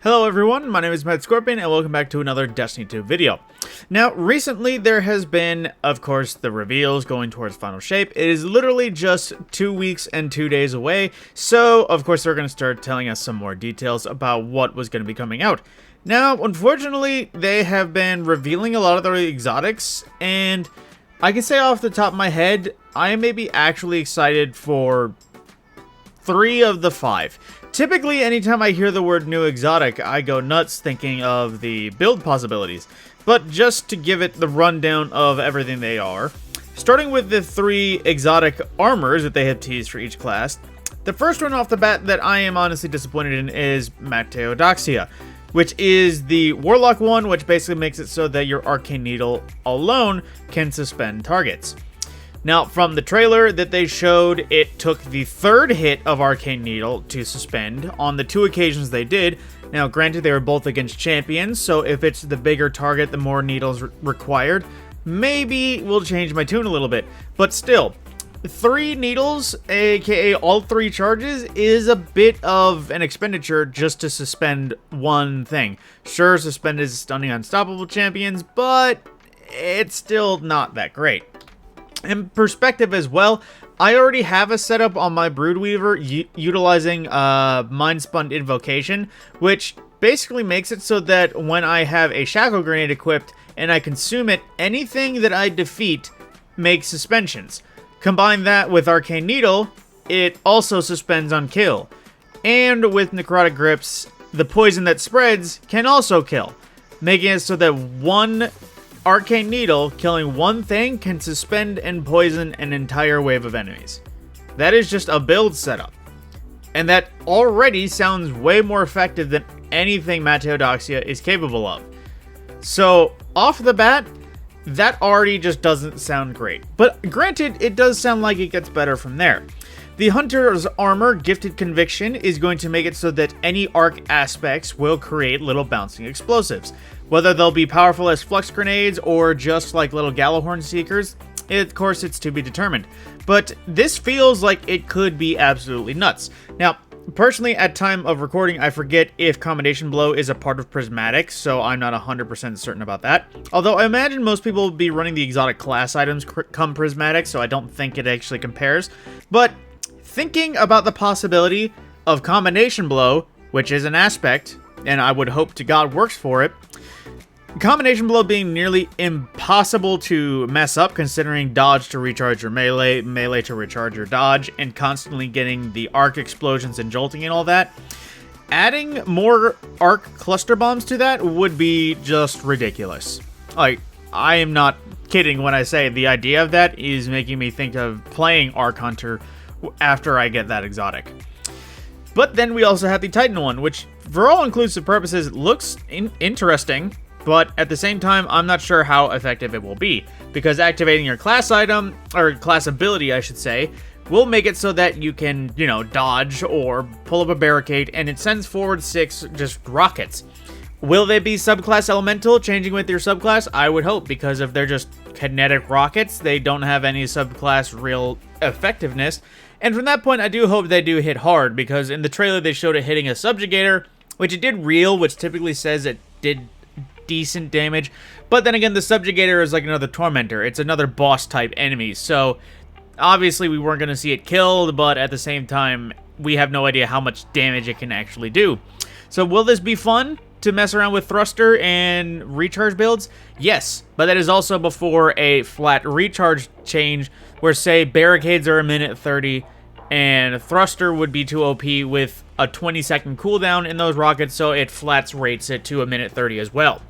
Hello everyone, my name is TheMadScorpyon and welcome back to another Destiny 2 video. Now, recently there has been, of course, the reveals going towards final shape. It is literally just 2 weeks and 2 days away, so of course they're going to start telling us some more details about what was going to be coming out. Now, unfortunately, they have been revealing a lot of the exotics, and I can say off the top of my head, I am maybe actually excited for 3 of the 5. Typically, anytime I hear the word new exotic, I go nuts thinking of the build possibilities. But just to give it the rundown of everything they are, starting with the 3 exotic armors that they have teased for each class, the first one off the bat that I am honestly disappointed in is Mateudoxia, which is the Warlock one, which basically makes it so that your Arcane Needle alone can suspend targets. Now, from the trailer that they showed, it took the 3rd hit of Arcane Needle to suspend on the 2 occasions they did. Now, granted, they were both against champions, so if it's the bigger target, the more needles required. Maybe we'll change my tune a little bit, but still, 3 needles, aka all 3 charges, is a bit of an expenditure just to suspend one thing. Sure, suspend is stunning unstoppable champions, but it's still not that great. In perspective as well, I already have a setup on my Broodweaver utilizing Mind-Spun Invocation, which basically makes it so that when I have a Shackle Grenade equipped and I consume it, anything that I defeat makes suspensions. Combine that with Arcane Needle, it also suspends on kill. And with Necrotic Grips, the poison that spreads can also kill, making it so that one Arcane Needle killing one thing can suspend and poison an entire wave of enemies. That is just a build setup. And that already sounds way more effective than anything Mateudoxia is capable of. So, off the bat, that already just doesn't sound great. But granted, it does sound like it gets better from there. The Hunter's Armor Gifted Conviction is going to make it so that any arc aspects will create little bouncing explosives. Whether they'll be powerful as flux grenades or just like little Gallowhorn Seekers, of course it's to be determined. But this feels like it could be absolutely nuts. Now, personally, at time of recording, I forget if Combination Blow is a part of Prismatic, so I'm not 100% certain about that. Although I imagine most people will be running the exotic class items come Prismatic, so I don't think it actually compares. But thinking about the possibility of Combination Blow, which is an aspect, and I would hope to God works for it, Combination Blow being nearly impossible to mess up considering dodge to recharge your melee, melee to recharge your dodge, and constantly getting the arc explosions and jolting and all that. Adding more arc cluster bombs to that would be just ridiculous. Like, I am not kidding when I say the idea of that is making me think of playing Arc Hunter after I get that exotic. But then we also have the Titan one, which for all inclusive purposes looks interesting. But at the same time, I'm not sure how effective it will be, because activating your class item, or class ability I should say, will make it so that you can, dodge or pull up a barricade, and it sends forward 6 just rockets. Will they be subclass elemental, changing with your subclass? I would hope, because if they're just kinetic rockets, they don't have any subclass real effectiveness. And from that point, I do hope they do hit hard, because in the trailer they showed it hitting a subjugator, which it did real, which typically says it did decent damage, but then again, the subjugator is like another tormentor. It's another boss type enemy, so obviously we weren't going to see it killed, but at the same time we have no idea how much damage it can actually do. So will this be fun to mess around with thruster and recharge builds? Yes, but that is also before a flat recharge change where, say, barricades are a minute 30 and thruster would be too OP with a 20-second cooldown in those rockets, so it flats rates it to a minute 30 as well.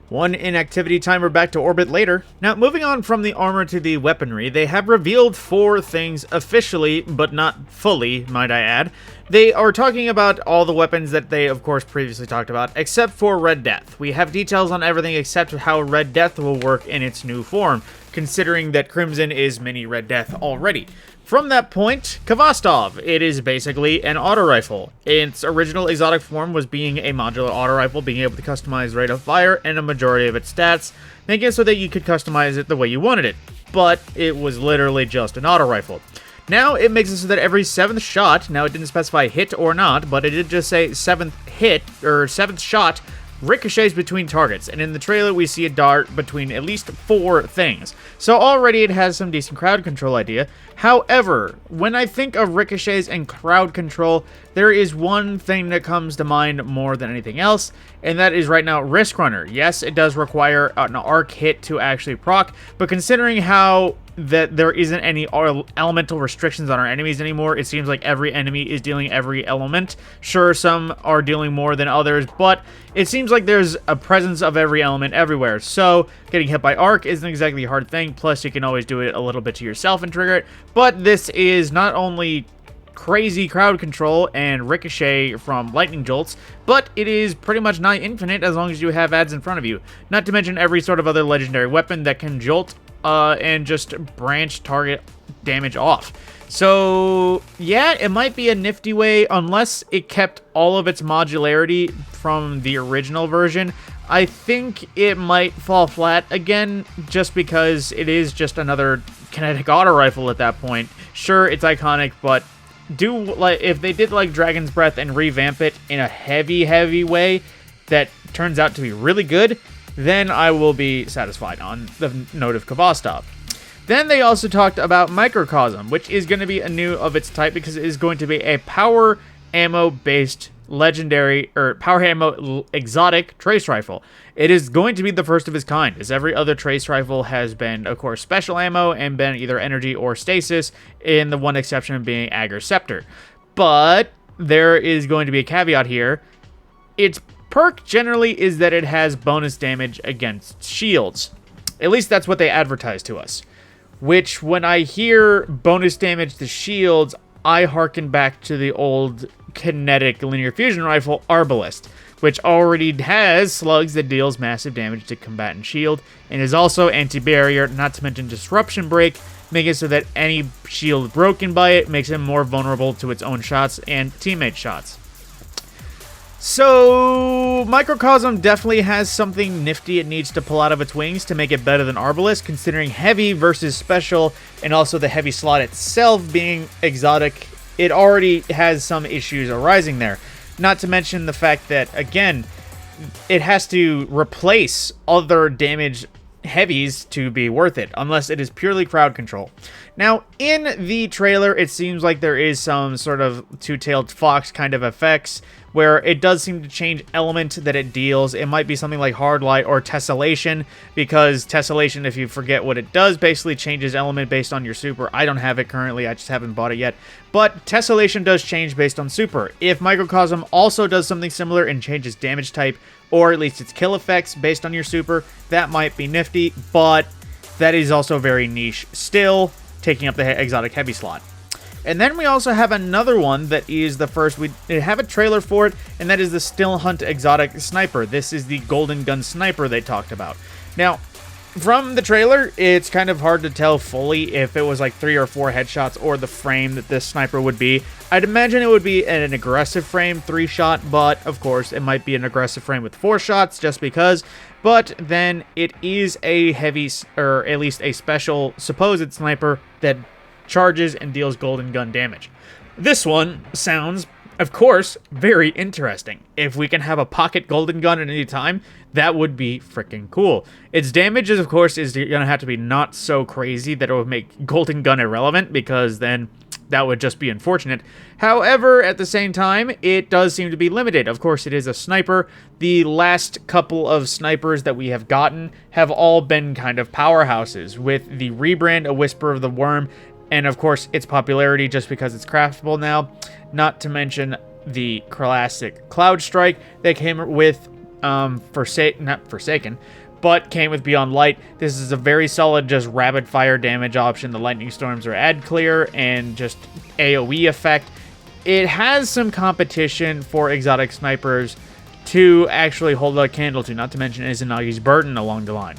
One inactivity timer back to orbit later. Now, moving on from the armor to the weaponry, they have revealed 4 things officially, but not fully, might I add. They are talking about all the weapons that they, of course, previously talked about, except for Red Death. We have details on everything except how Red Death will work in its new form, considering that Crimson is mini Red Death already. From that point, Kvastov. It is basically an auto rifle. Its original exotic form was being a modular auto rifle, being able to customize rate of fire and a majority of its stats, making it so that you could customize it the way you wanted it. But it was literally just an auto rifle. Now it makes it so that every 7th shot, now it didn't specify hit or not, but it did just say 7th hit, or 7th shot, ricochets between targets, and in the trailer we see a dart between at least 4 things. So already it has some decent crowd control idea. However, when I think of ricochets and crowd control, there is one thing that comes to mind more than anything else, and that is right now Risk Runner. Yes, it does require an arc hit to actually proc, but considering how that there isn't any elemental restrictions on our enemies anymore, it seems like every enemy is dealing every element. Sure, some are dealing more than others, but it seems like there's a presence of every element everywhere, so getting hit by arc isn't exactly a hard thing, plus you can always do it a little bit to yourself and trigger it. But this is not only crazy crowd control and ricochet from lightning jolts, but it is pretty much nigh infinite as long as you have ads in front of you. Not to mention every sort of other legendary weapon that can jolt and just branch target damage off. So yeah, it might be a nifty way, unless it kept all of its modularity from the original version. I think it might fall flat again, just because it is just another kinetic auto rifle at that point. Sure, it's iconic, but if they did like Dragon's Breath and revamp it in a heavy way that turns out to be really good, then I will be satisfied on the note of Kvostov. Then they also talked about Microcosm, which is going to be a new of its type because it is going to be a power ammo based legendary or power ammo exotic trace rifle. It is going to be the first of its kind, as every other trace rifle has been, of course, special ammo and been either energy or stasis, in the one exception being Agar Scepter. But there is going to be a caveat here. Its perk generally is that it has bonus damage against shields. At least that's what they advertise to us. Which, when I hear bonus damage to shields, I harken back to the old kinetic linear fusion rifle Arbalest, which already has slugs that deals massive damage to combatant shield, and is also anti-barrier, not to mention disruption break, making it so that any shield broken by it makes it more vulnerable to its own shots and teammate shots. So, Microcosm definitely has something nifty it needs to pull out of its wings to make it better than Arbalest, considering heavy versus special, and also the heavy slot itself being exotic. It already has some issues arising there. Not to mention the fact that, again, it has to replace other damage heavies to be worth it, unless it is purely crowd control. Now, in the trailer, it seems like there is some sort of two-tailed fox kind of effects, where it does seem to change element that it deals. It might be something like Hard Light or Tessellation, because Tessellation, if you forget what it does, basically changes element based on your super. I don't have it currently, I just haven't bought it yet. But Tessellation does change based on super. If Microcosm also does something similar and changes damage type, or at least its kill effects based on your super, that might be nifty, but that is also very niche still, taking up the exotic heavy slot. And then we also have another one that is the first. We have a trailer for it, and that is the Still Hunt Exotic Sniper. This is the Golden Gun Sniper they talked about. Now, from the trailer, it's kind of hard to tell fully if it was like 3 or 4 headshots or the frame that this sniper would be. I'd imagine it would be an aggressive frame 3-shot, but of course it might be an aggressive frame with 4 shots just because. But then it is a heavy, or at least a special supposed sniper that charges and deals golden gun damage. This one sounds, of course, very interesting. If we can have a pocket golden gun at any time, that would be freaking cool. Its damage, of course, is going to have to be not so crazy that it would make golden gun irrelevant, because then that would just be unfortunate. However, at the same time, it does seem to be limited. Of course, it is a sniper. The last couple of snipers that we have gotten have all been kind of powerhouses, with the rebrand, A Whisper of the Worm, and of course its popularity just because it's craftable now. Not to mention the classic Cloud Strike that came with not Forsaken, but came with Beyond Light. This is a very solid just rapid fire damage option. The lightning storms are ad clear and just AoE effect. It has some competition for exotic snipers to actually hold a candle to, not to mention Izanagi's burden along the line.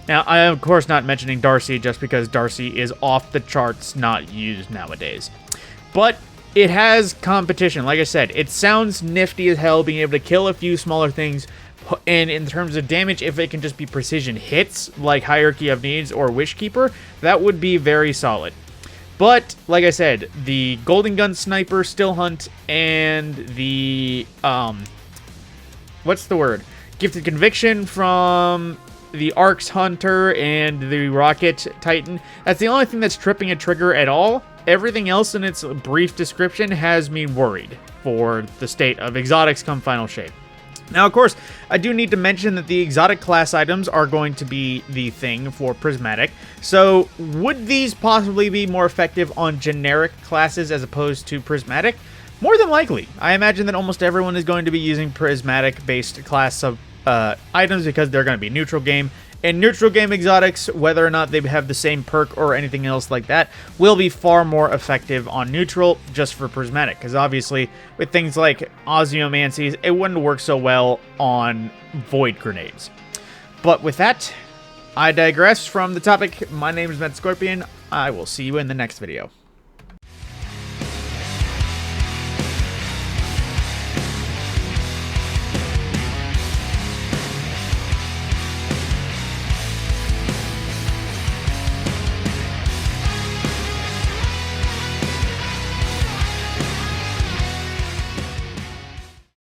Now, I am, of course, not mentioning Darcy just because Darcy is off the charts, not used nowadays. But it has competition. Like I said, it sounds nifty as hell, being able to kill a few smaller things. And in terms of damage, if it can just be precision hits, like Hierarchy of Needs or Wishkeeper, that would be very solid. But, like I said, the Golden Gun Sniper Still Hunt and the, what's the word? Gifted Conviction from the Arcs Hunter and the Rocket Titan. That's the only thing that's tripping a trigger at all. Everything else in its brief description has me worried for the state of exotics come final shape. Now, of course, I do need to mention that the exotic class items are going to be the thing for Prismatic. So, would these possibly be more effective on generic classes as opposed to Prismatic? More than likely. I imagine that almost everyone is going to be using Prismatic-based class items because they're going to be neutral game. And neutral game exotics, whether or not they have the same perk or anything else like that, will be far more effective on neutral just for Prismatic. Because obviously, with things like Ozymancies, it wouldn't work so well on Void Grenades. But with that, I digress from the topic. My name is TheMadScorpyon. I will see you in the next video.